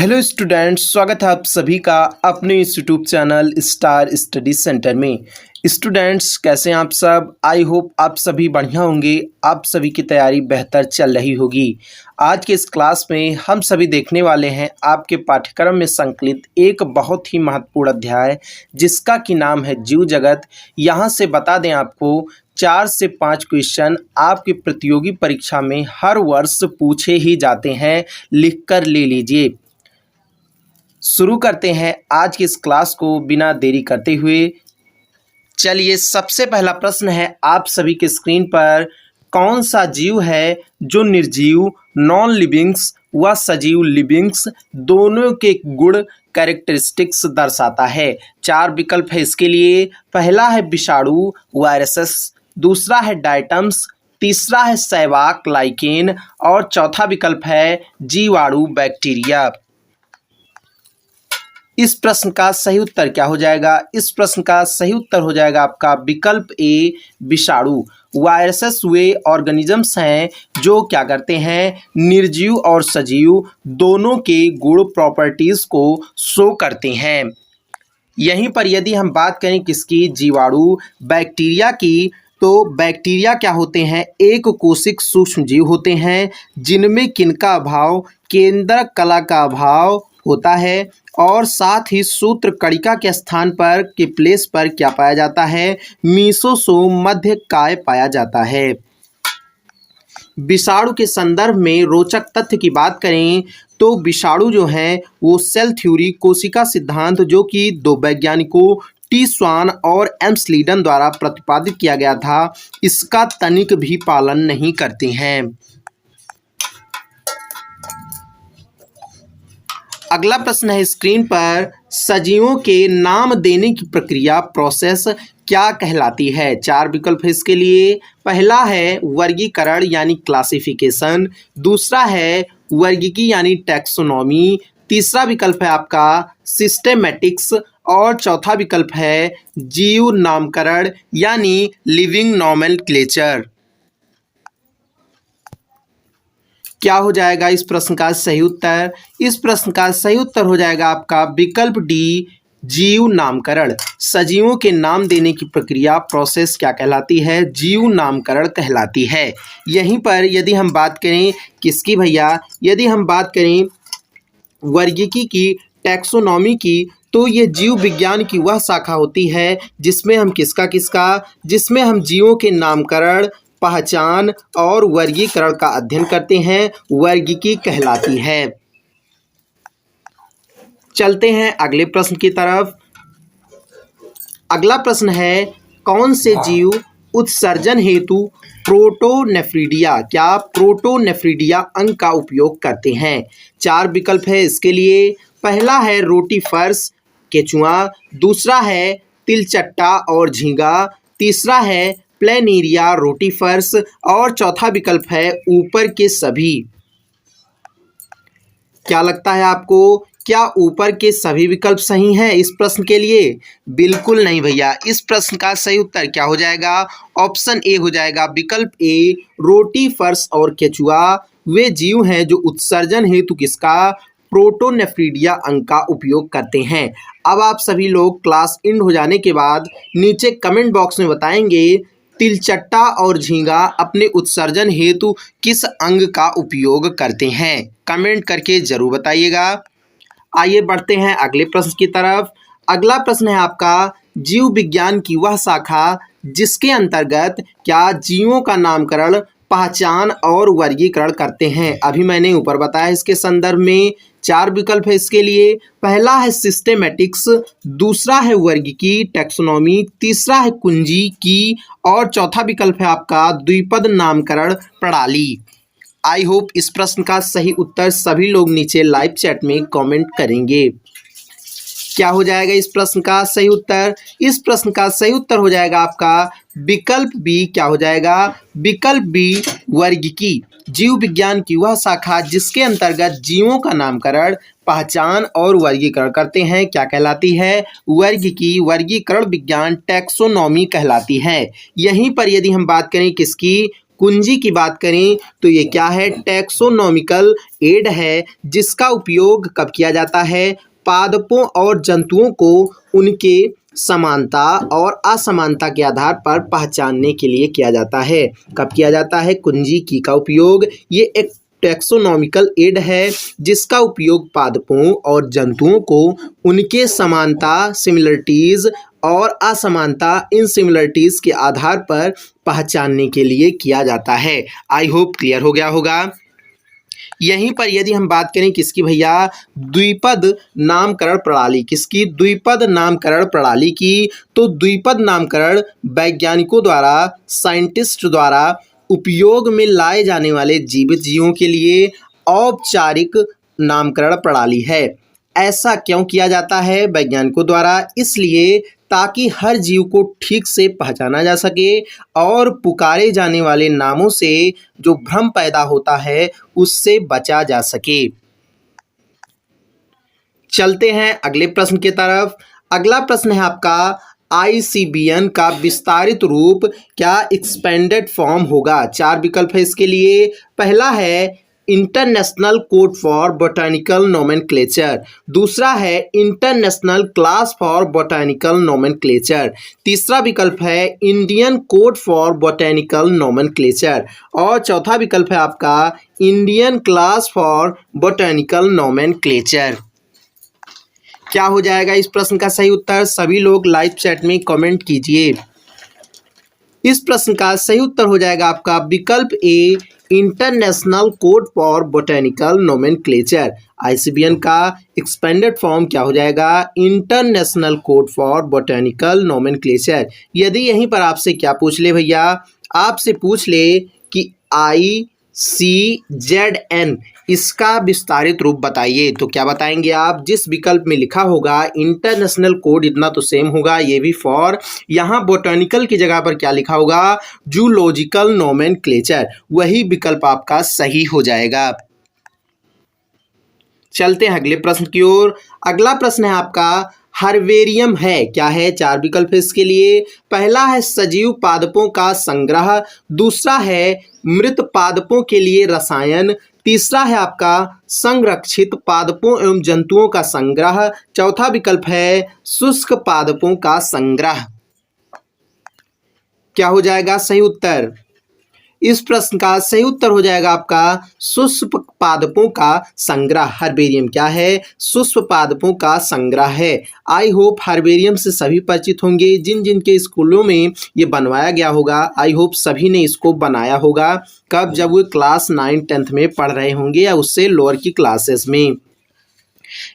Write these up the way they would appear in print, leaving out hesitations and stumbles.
Hello students, स्वागत है आप सभी का अपने इस YouTube channel star study centre में। स्टूडेंट्स कैसे हैं आप सब? आई होप आप सभी बढ़िया होंगे, आप सभी की तैयारी बेहतर चल रही होगी। आज के इस क्लास में हम सभी देखने वाले हैं आपके पाठ्यक्रम में संकलित एक बहुत ही महत्वपूर्ण अध्याय जिसका कि नाम है जीव जगत। यहाँ से बता दें आपको 4 से 5 क्वेश्चन आपकी प्रतियोगी परीक्षा में हर वर्ष पूछे ही जाते हैं, लिख कर ले लीजिए। शुरू करते हैं आज की इस क्लास को बिना देरी करते हुए। चलिए, सबसे पहला प्रश्न है आप सभी के स्क्रीन पर, कौन सा जीव है जो निर्जीव नॉन लिविंग्स व सजीव लिविंग्स दोनों के गुण कैरेक्टरिस्टिक्स दर्शाता है? 4 विकल्प है इसके लिए। पहला है विषाणु वायरसेस, दूसरा है डायटम्स, तीसरा है सहवाग लाइकेन और चौथा विकल्प है जीवाणु बैक्टीरिया। इस प्रश्न का सही उत्तर क्या हो जाएगा? इस प्रश्न का सही उत्तर हो जाएगा आपका विकल्प ए विषाणु। वायरसेस वे ऑर्गेनिजम्स हैं जो क्या करते हैं, निर्जीव और सजीव दोनों के गुण प्रॉपर्टीज को शो करते हैं। यहीं पर यदि हम बात करें किसकी, जीवाणु बैक्टीरिया की, तो बैक्टीरिया क्या होते हैं, एक कोशिक सूक्ष्म जीव होते हैं जिनमें किनका अभाव, केंद्रक कला का अभाव होता है और साथ ही सूत्र कणिका के स्थान पर के प्लेस पर क्या पाया जाता है, मीसोसोम मध्य काय पाया जाता है। विषाणु के संदर्भ में रोचक तथ्य की बात करें तो विषाणु जो है वो सेल थ्योरी कोशिका सिद्धांत जो कि 2 वैज्ञानिकों टी स्वान और एम स्लीडन द्वारा प्रतिपादित किया गया था, इसका तनिक भी पालन नहीं करते हैं। अगला प्रश्न है स्क्रीन पर, सजीवों के नाम देने की प्रक्रिया प्रोसेस क्या कहलाती है? 4 विकल्प है इसके लिए। पहला है वर्गीकरण यानी क्लासिफिकेशन, दूसरा है वर्गीकी यानी टैक्सोनॉमी, तीसरा विकल्प है आपका सिस्टेमेटिक्स और चौथा विकल्प है जीव नामकरण यानी लिविंग नॉमेनक्लेचर। क्या हो जाएगा इस प्रश्न का सही उत्तर? इस प्रश्न का सही उत्तर हो जाएगा आपका विकल्प डी जीव नामकरण। सजीवों के नाम देने की प्रक्रिया प्रोसेस क्या कहलाती है? जीव नामकरण कहलाती है। यहीं पर यदि हम बात करें किसकी भैया, यदि हम बात करें वर्गीकी की, टैक्सोनॉमी की, तो ये जीव विज्ञान की वह शाखा होती है जिसमें हम जीवों के नामकरण, पहचान और वर्गीकरण का अध्ययन करते हैं, वर्गीकी कहलाती है। चलते हैं अगले प्रश्न की तरफ। अगला प्रश्न है, कौन से जीव उत्सर्जन हेतु प्रोटोनेफ्रिडिया प्रोटोनेफ्रिडिया अंग का उपयोग करते हैं? 4 विकल्प है इसके लिए। पहला है रोटीफर्स केचुआ, दूसरा है तिलचट्टा और झींगा, तीसरा है प्लेनेरिया रोटीफर्स और चौथा विकल्प है ऊपर के सभी। क्या लगता है आपको, क्या ऊपर के सभी विकल्प सही हैं इस प्रश्न के लिए? बिल्कुल नहीं भैया। इस प्रश्न का सही उत्तर क्या हो जाएगा? ऑप्शन ए हो जाएगा, विकल्प ए रोटीफर्स और केचुआ वे जीव हैं जो उत्सर्जन हेतु किसका, प्रोटोनेफ्रिडिया अंग का उपयोग करते हैं। अब आप सभी लोग क्लास एंड हो जाने के बाद नीचे कमेंट बॉक्स में बताएंगे तिलचट्टा और झींगा अपने उत्सर्जन हेतु किस अंग का उपयोग करते हैं, कमेंट करके जरूर बताइएगा। आइए बढ़ते हैं अगले प्रश्न की तरफ। अगला प्रश्न है आपका, जीव विज्ञान की वह शाखा जिसके अंतर्गत क्या जीवों का नामकरण, पहचान और वर्गीकरण करते हैं? अभी मैंने ऊपर बताया इसके संदर्भ में 4 विकल्प है इसके लिए। पहला है सिस्टेमेटिक्स, दूसरा है वर्गीकी टैक्सोनॉमी, तीसरा है कुंजी की और चौथा विकल्प है आपका द्विपद नामकरण प्रणाली। आई होप इस प्रश्न का सही उत्तर सभी लोग नीचे लाइव चैट में कमेंट करेंगे। क्या हो जाएगा इस प्रश्न का सही उत्तर? इस प्रश्न का सही उत्तर हो जाएगा आपका विकल्प बी। क्या हो जाएगा? विकल्प बी वर्गीकी। जीव विज्ञान की वह शाखा जिसके अंतर्गत जीवों का नामकरण, पहचान और वर्गीकरण करते हैं क्या कहलाती है? वर्गीकी। वर्गीकरण विज्ञान टैक्सोनॉमी कहलाती है। यहीं पर यदि हम बात करें किसकी, कुंजी की बात करें तो ये क्या है, टैक्सोनॉमिकल एड है, जिसका उपयोग कब किया जाता है, पादपों और जंतुओं को उनके समानता और असमानता के आधार पर पहचानने के लिए किया जाता है। कब किया जाता है कुंजी की का उपयोग, ये एक टैक्सोनॉमिकल एड है जिसका उपयोग पादपों और जंतुओं को उनके समानता सिमिलरिटीज और असमानता इनसिमिलरिटीज के आधार पर पहचानने के लिए किया जाता है। आई होप क्लियर हो गया होगा। यहीं पर यदि हम बात करें किसकी भैया, द्विपद नामकरण प्रणाली, किसकी, द्विपद नामकरण प्रणाली की, तो द्विपद नामकरण वैज्ञानिकों द्वारा, साइंटिस्ट द्वारा उपयोग में लाए जाने वाले जीवित जीवों के लिए औपचारिक नामकरण प्रणाली है। ऐसा क्यों किया जाता है वैज्ञानिकों द्वारा, इसलिए ताकि हर जीव को ठीक से पहचाना जा सके और पुकारे जाने वाले नामों से जो भ्रम पैदा होता है उससे बचा जा सके। चलते हैं अगले प्रश्न की तरफ। अगला प्रश्न है आपका, आईसीबीएन का विस्तारित रूप क्या एक्सपेंडेड फॉर्म होगा। चार विकल्प है इसके लिए। पहला है international code for botanical nomenclature, दूसरा है international class for botanical nomenclature, तीसरा विकल्प है Indian code for botanical nomenclature और चौथा विकल्प है आपका Indian class for botanical nomenclature. क्या हो जाएगा इस प्रश्न का सही उत्तर, सभी लोग लाइव चैट में कमेंट कीजिए। इस प्रश्न का सही उत्तर हो जाएगा आपका विकल्प A, international code for botanical nomenclature. ICBN का एक्सपेंडेड फॉर्म क्या हो जाएगा, international code for botanical nomenclature. यदि यहीं पर आपसे क्या पूछ ले भैया, आपसे पूछ ले कि ICZN इसका विस्तारित रूप बताइए, तो क्या बताएंगे आप, जिस विकल्प में लिखा होगा इंटरनेशनल कोड इतना तो सेम होगा, ये भी फॉर, यहाँ बोटैनिकल की जगह पर क्या लिखा होगा, जूलॉजिकल नोमेनक्लेचर, वही विकल्प आपका सही हो जाएगा। चलते हैं अगले प्रश्न की ओर। अगला प्रश्न है आपका, हर्बेरियम है क्या है, चार विकल्प है इसके लिए। पहला है सजीव पादपों का संग्रह, दूसरा है मृत पादपों के लिए रसायन, तीसरा है आपका संरक्षित पादपों एवं जंतुओं का संग्रह, चौथा विकल्प है शुष्क पादपों का संग्रह। क्या हो जाएगा सही उत्तर, इस प्रश्न का सही उत्तर हो जाएगा आपका शुष्क पादपों का संग्रह। हर्बेरियम क्या है, शुष्क पादपों का संग्रह है। आई होप हर्बेरियम से सभी परिचित होंगे, जिन जिन के स्कूलों में ये बनवाया गया होगा, आई होप सभी ने इसको बनाया होगा। कब, जब वो क्लास 9-10 में पढ़ रहे होंगे या उससे लोअर की क्लासेस में।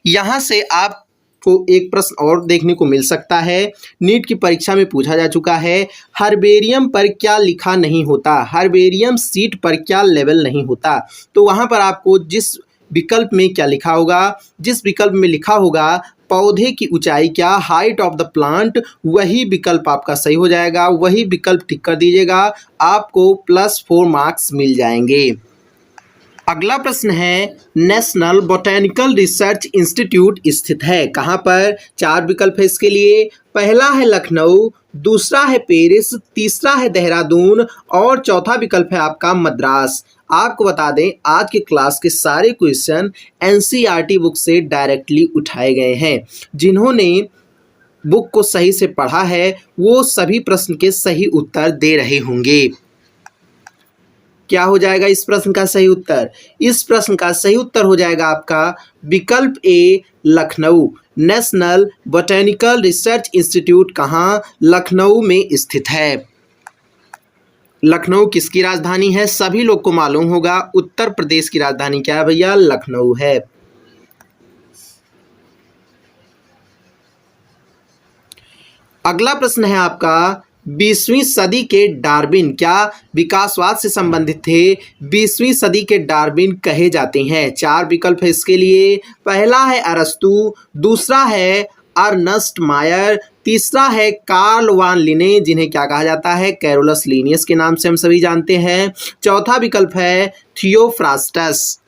यहाँ से आप को एक प्रश्न और देखने को मिल सकता है, नीट की परीक्षा में पूछा जा चुका है, हर्बेरियम पर क्या लिखा नहीं होता, हर्बेरियम सीट पर क्या लेवल नहीं होता। तो वहाँ पर आपको जिस विकल्प में क्या लिखा होगा, जिस विकल्प में लिखा होगा पौधे की ऊंचाई क्या, हाइट ऑफ द प्लांट, वही विकल्प आपका सही हो जाएगा, वही विकल्प टिक कर दीजिएगा, आपको +4 मार्क्स मिल जाएंगे। अगला प्रश्न है, नेशनल बोटैनिकल रिसर्च इंस्टीट्यूट स्थित है कहाँ पर, चार विकल्प है इसके लिए। पहला है लखनऊ, दूसरा है पेरिस, तीसरा है देहरादून और चौथा विकल्प है आपका मद्रास। आपको बता दें आज के क्लास के सारे क्वेश्चन NCERT बुक से डायरेक्टली उठाए गए हैं। जिन्होंने बुक को सही से पढ़ा है वो सभी प्रश्न के सही उत्तर दे रहे होंगे। क्या हो जाएगा इस प्रश्न का सही उत्तर, इस प्रश्न का सही उत्तर हो जाएगा आपका विकल्प A, Lucknow. National botanical research institute कहाँ, लखनऊ में स्थित है। लखनऊ किसकी राजधानी है, सभी लोग को मालूम होगा, उत्तर प्रदेश की राजधानी क्या है भैया, लखनऊ है। अगला प्रश्न है आपका, 20वीं सदी के डार्विन क्या विकासवाद से संबंधित थे, 20वीं सदी के डार्विन कहे जाते हैं। चार विकल्प है इसके लिए। पहला है अरस्तु, दूसरा है अर्नस्ट मायर, तीसरा है कार्ल वान लिने, जिन्हें क्या कहा जाता है, कैरोलस लीनियस के नाम से हम सभी जानते हैं, चौथा विकल्प है थियोफ्रास्टस।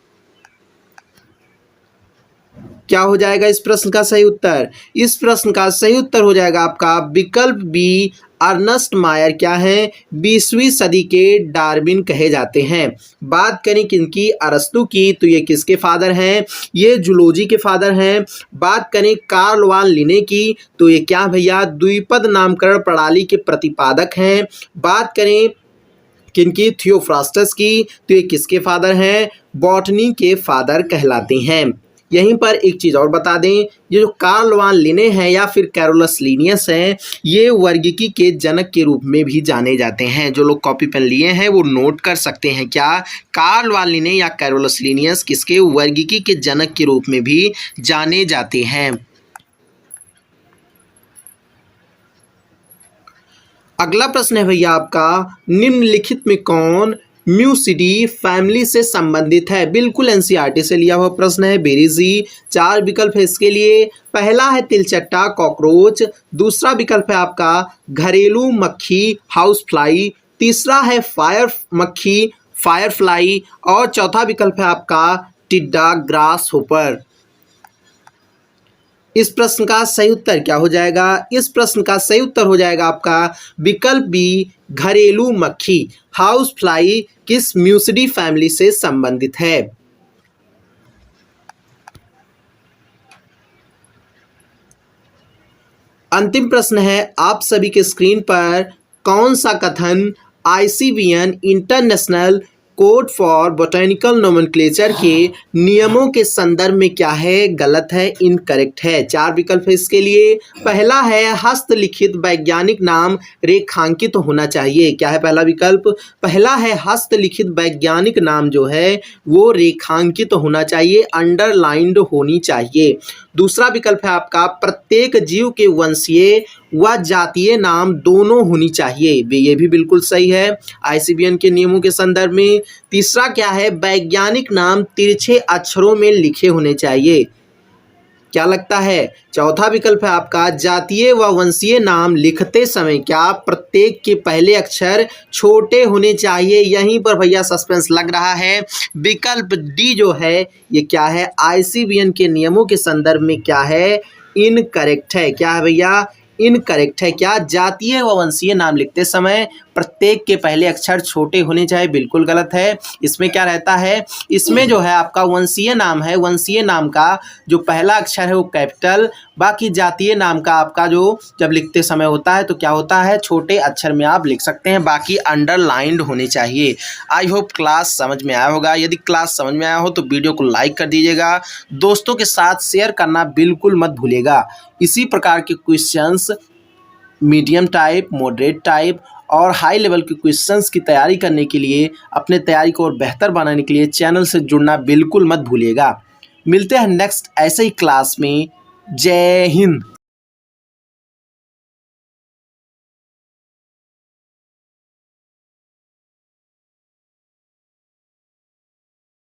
क्या हो जाएगा इस प्रश्न का सही उत्तर, इस प्रश्न का सही उत्तर हो जाएगा आपका विकल्प बी, अर्नस्ट मायर क्या हैं, 20वीं सदी के डार्विन कहे जाते हैं। बात करें किनकी, अरस्तु की, तो ये किसके फादर हैं, ये जूलॉजी के फादर हैं। बात करें कार्ल वान लिने की, तो ये क्या भैया, द्विपद नामकरण प्रणाली के प्रतिपादक हैं। बात करें किनकी, थियोफ्रास्टस की, तो ये किसके फादर हैं, बॉटनी के फादर कहलाते हैं। यहीं पर एक चीज़ और बता दें, ये जो कार्ल वान लिने हैं या फिर कैरोलस लिनियस हैं, ये वर्गीकी के जनक के रूप में भी जाने जाते हैं। जो लोग कॉपी पेन लिए हैं वो नोट कर सकते हैं, क्या कार्ल वान लिने या कैरोलस लिनियस किसके, वर्गीकी के जनक के रूप में भी जाने जाते हैं। अगला प्रश्न है भैया आपका, निम्नलिखित में कौन म्यूसिडी फैमिली से संबंधित है। बिल्कुल एनसीईआरटी से लिया हुआ प्रश्न है, वेरी इजी। 4 विकल्प है इसके लिए। पहला है तिलचट्टा कॉकरोच, दूसरा विकल्प है आपका घरेलू मक्खी हाउस फ्लाई, तीसरा है फायर मक्खी फायर फ्लाई, और चौथा विकल्प है आपका टिड्डा ग्रास होपर। इस प्रश्न का सही उत्तर क्या हो जाएगा, इस प्रश्न का सही उत्तर हो जाएगा आपका विकल्प बी, घरेलू मक्खी हाउस फ्लाई किस म्यूसिडी फैमिली से संबंधित है। अंतिम प्रश्न है आप सभी के स्क्रीन पर, कौन सा कथन ICBN international code for botanical nomenclature के नियमों के संदर्भ में क्या है, गलत है, इनकरेक्ट है। 4 विकल्प है इसके लिए। पहला है हस्तलिखित वैज्ञानिक नाम रेखांकित होना चाहिए। क्या है पहला विकल्प, पहला है हस्तलिखित वैज्ञानिक नाम जो है वो रेखांकित होना चाहिए, अंडरलाइंड होनी चाहिए। दूसरा विकल्प है आपका प्रत्येक जीव के वंशीय व जातीय नाम दोनों होनी चाहिए, ये भी बिल्कुल सही है आईसीबीएन के नियमों के संदर्भ में। तीसरा क्या है, वैज्ञानिक नाम तिरछे अक्षरों में लिखे होने चाहिए। क्या लगता है, चौथा विकल्प है आपका जातीय व वंशीय नाम लिखते समय क्या प्रत्येक के पहले अक्षर छोटे होने चाहिए। यहीं पर भैया सस्पेंस लग रहा है, विकल्प डी जो है ये क्या है, आईसीबीएन के नियमों के संदर्भ में क्या है, इनकरेक्ट है। क्या है भैया, इनकरेक्ट है। क्या जातीय व वंशीय नाम लिखते समय प्रत्येक के पहले अक्षर छोटे होने चाहिए, बिल्कुल गलत है। इसमें क्या रहता है, इसमें जो है आपका वंशीय नाम है, वंशीय नाम का जो पहला अक्षर है वो कैपिटल, बाकी जातीय नाम का आपका जो जब लिखते समय होता है तो क्या होता है, छोटे अक्षर में आप लिख सकते हैं, बाकी अंडरलाइंड होने चाहिए। आई होप क्लास समझ में आया होगा। यदि क्लास समझ में आया हो तो वीडियो को लाइक कर दीजिएगा, दोस्तों के साथ शेयर करना बिल्कुल मत भूलिएगा। इसी प्रकार के questions medium type, moderate type और हाई लेवल के क्वेश्चंस की तैयारी करने के लिए, अपने तैयारी को और बेहतर बनाने के लिए चैनल से जुड़ना बिल्कुल मत भूलिएगा। मिलते हैं नेक्स्ट ऐसे ही क्लास में। जय हिंद।